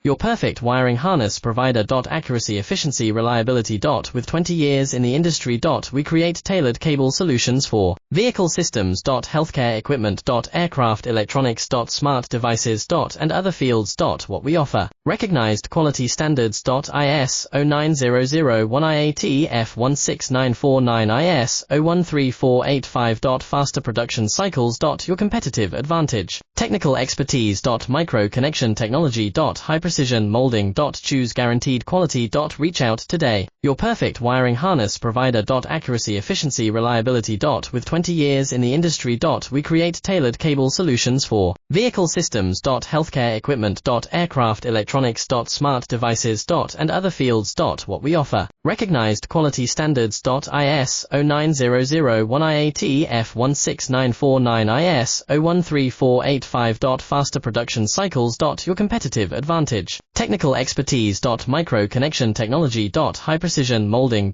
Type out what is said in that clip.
Your perfect wiring harness provider. Accuracy, efficiency, reliability. With 20 years in the industry. We create tailored cable solutions for vehicle systems. Healthcare equipment. Aircraft electronics. Smart devices. And other fields. What we offer. Recognized quality standards. ISO 9001 IATF 16949 ISO 13485. Faster production cycles. Your competitive advantage. Technical expertise. Micro connection technology. High precision molding. Choose guaranteed quality. Reach out today. Your perfect wiring harness provider. Accuracy, efficiency, reliability. With 20 years in the industry. We create tailored cable solutions for vehicle systems. Healthcare equipment. Aircraft electronics. Smart devices. And other fields. What we offer. Recognized quality standards. ISO 9001 IATF 16949 ISO 13485. Faster production cycles. Your competitive advantage. Technical expertise. Micro connection technology. High precision molding.